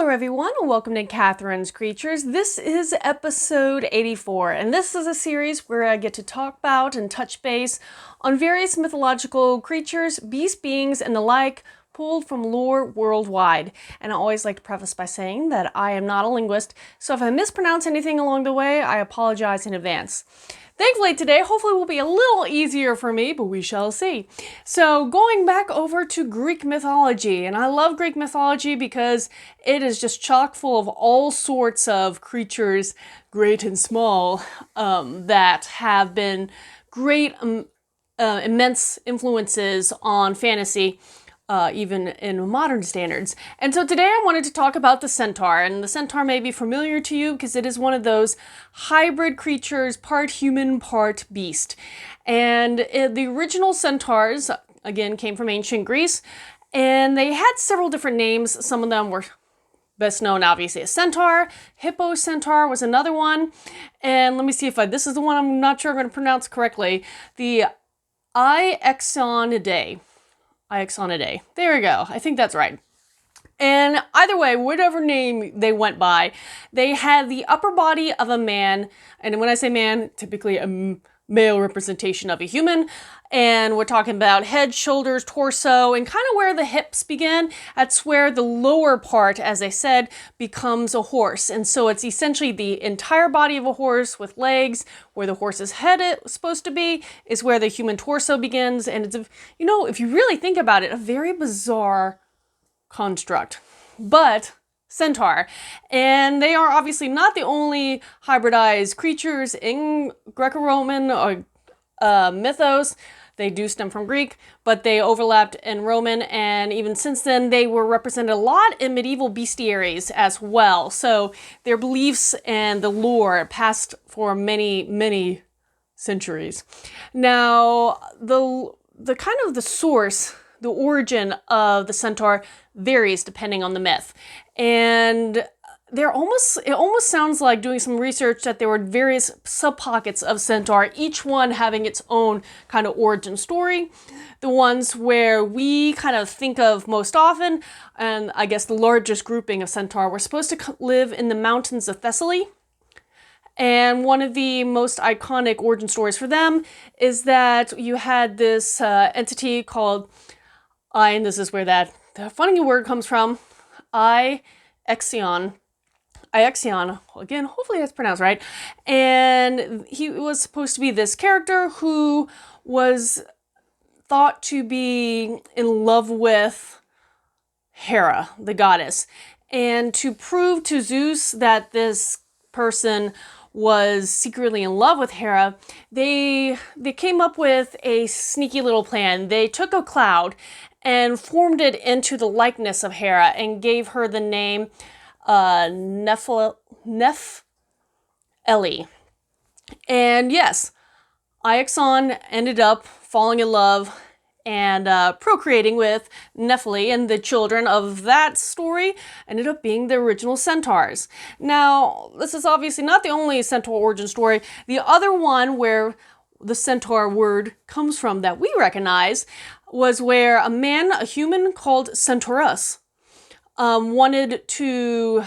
Hello everyone, and welcome to Katharine's Creatures. This is episode 84, and this is a series where I get to talk about and touch base on various mythological creatures, beast beings, and the like, pulled from lore worldwide. And I always like to preface by saying that I am not a linguist, so if I mispronounce anything along the way, I apologize in advance. Thankfully today, hopefully will be a little easier for me, but we shall see. So going back over to Greek mythology, and I love Greek mythology because it is just chock full of all sorts of creatures, great and small, that have been great, immense influences on fantasy, even in modern standards. And so today I wanted to talk about the Centaur, and the Centaur may be familiar to you because it is one of those hybrid creatures, part human, part beast. And the original Centaurs, again, came from ancient Greece, and they had several different names. Some of them were best known, obviously, as Centaur. Hippo Centaur was another one. And let me see if this is the one I'm not sure I'm going to pronounce correctly. The Iexonidae. Iexonidae. There we go. I think that's right. And either way, whatever name they went by, they had the upper body of a man. And when I say man, typically a male representation of a human. And we're talking about head, shoulders, torso, and kind of where the hips begin. That's where the lower part, as I said, becomes a horse. And so it's essentially the entire body of a horse with legs. Where the horse's head is supposed to be is where the human torso begins. And it's, you know, if you really think about it, a very bizarre construct. But Centaur. And they are obviously not the only hybridized creatures in Greco-Roman or mythos. They do stem from Greek, but they overlapped in Roman, and even since then they were represented a lot in medieval bestiaries as well. So their beliefs and the lore passed for many, many centuries. Now, the kind of the source, the origin of the Centaur varies depending on the myth. And it almost sounds like doing some research that there were various sub-pockets of Centaur, each one having its own kind of origin story. The ones where we kind of think of most often, and I guess the largest grouping of Centaur, were supposed to live in the mountains of Thessaly. And one of the most iconic origin stories for them is that you had this entity called, and this is where the funny word comes from, Ixion, again, hopefully that's pronounced right. And he was supposed to be this character who was thought to be in love with Hera, the goddess. And to prove to Zeus that this person was secretly in love with Hera, they came up with a sneaky little plan. They took a cloud and formed it into the likeness of Hera and gave her the name Nepheli. And yes, Iexon ended up falling in love and procreating with Nepheli, and the children of that story ended up being the original Centaurs. Now, this is obviously not the only Centaur origin story. The other one where the Centaur word comes from that we recognize was where a human called Centaurus, wanted to,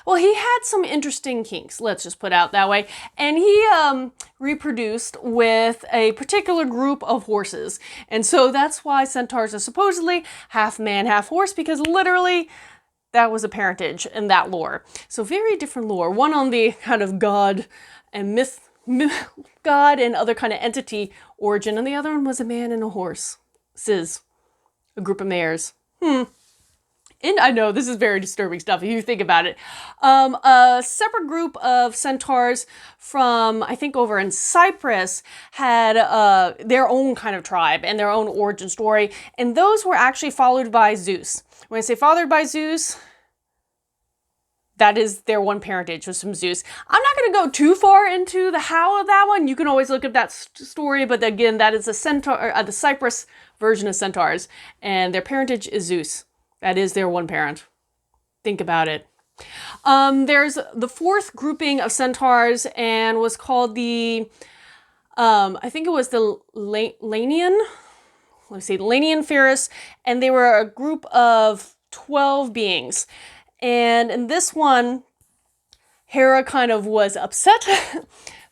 well, he had some interesting kinks, let's just put it out that way, and he reproduced with a particular group of horses. And so that's why Centaurs are supposedly half man, half horse, because literally that was a parentage in that lore. So very different lore, one on the kind of god and god and other kind of entity origin, and the other one was a man and a horse. A group of mares. And I know this is very disturbing stuff if you think about it. A separate group of centaurs from, I think, over in Cyprus had their own kind of tribe and their own origin story. And those were actually followed by Zeus. When I say fathered by Zeus, that is their one parentage, was from Zeus. I'm not going to go too far into the how of that one. You can always look at that story, but again, that is the Cyprus version of centaurs, and their parentage is Zeus. That is their one parent. Think about it. There's the fourth grouping of centaurs, and was called the, I think it was the Lanian. Let's see, Lanian Ferris, and they were a group of 12 beings. And in this one, Hera kind of was upset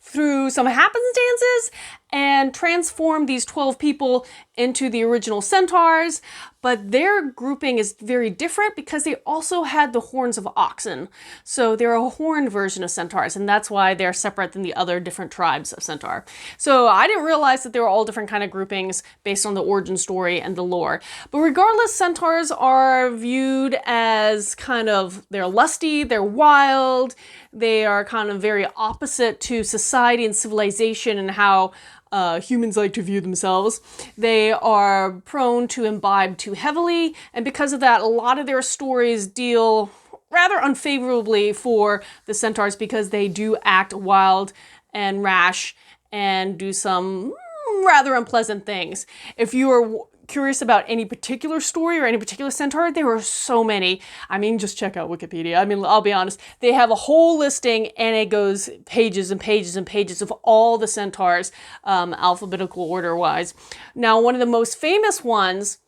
through some happenstances and transformed these 12 people into the original Centaurs, but their grouping is very different because they also had the horns of oxen. So they're a horned version of Centaurs, and that's why they're separate than the other different tribes of Centaur. So I didn't realize that they were all different kind of groupings based on the origin story and the lore. But regardless, Centaurs are viewed as kind of, they're lusty, they're wild, they are kind of very opposite to society and civilization and how humans like to view themselves. They are prone to imbibe too heavily, and because of that, a lot of their stories deal rather unfavorably for the Centaurs because they do act wild and rash and do some rather unpleasant things. If you are curious about any particular story or any particular Centaur, there are so many. I mean, just check out Wikipedia. I mean, I'll be honest, they have a whole listing and it goes pages and pages and pages of all the Centaurs, alphabetical order wise. Now, one of the most famous ones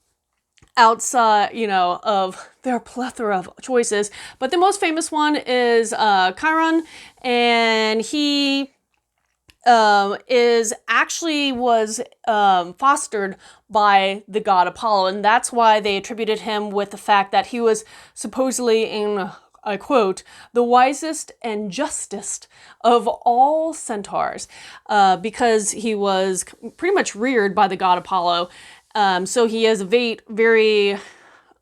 outside, of their plethora of choices, but the most famous one is Chiron, and he was fostered by the god Apollo, and that's why they attributed him with the fact that he was supposedly, in I quote, the wisest and justest of all centaurs, because he was pretty much reared by the god Apollo. So he has a very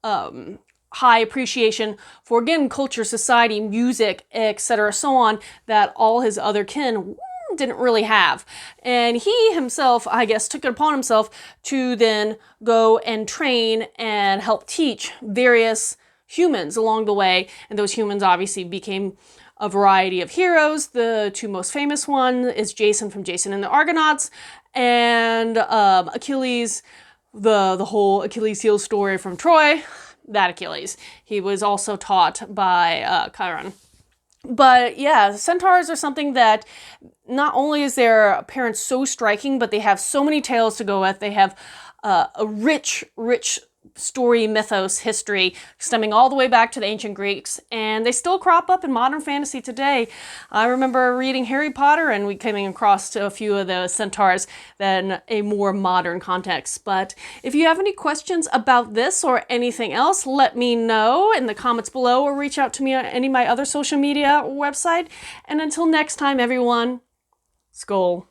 high appreciation for, again, culture, society, music, etc., so on, that all his other kin didn't really have. And he himself, I guess, took it upon himself to then go and train and help teach various humans along the way. And those humans obviously became a variety of heroes. The two most famous one is Jason from Jason and the Argonauts, and Achilles, the whole Achilles heel story from Troy, that Achilles. He was also taught by Chiron. But yeah, centaurs are something that not only is their appearance so striking, but they have so many tales to go with. They have a rich story, mythos, history, stemming all the way back to the ancient Greeks, and they still crop up in modern fantasy today. I remember reading Harry Potter, and we came across to a few of the centaurs in a more modern context. But if you have any questions about this or anything else, let me know in the comments below, or reach out to me on any of my other social media or website. And until next time, everyone, Skål.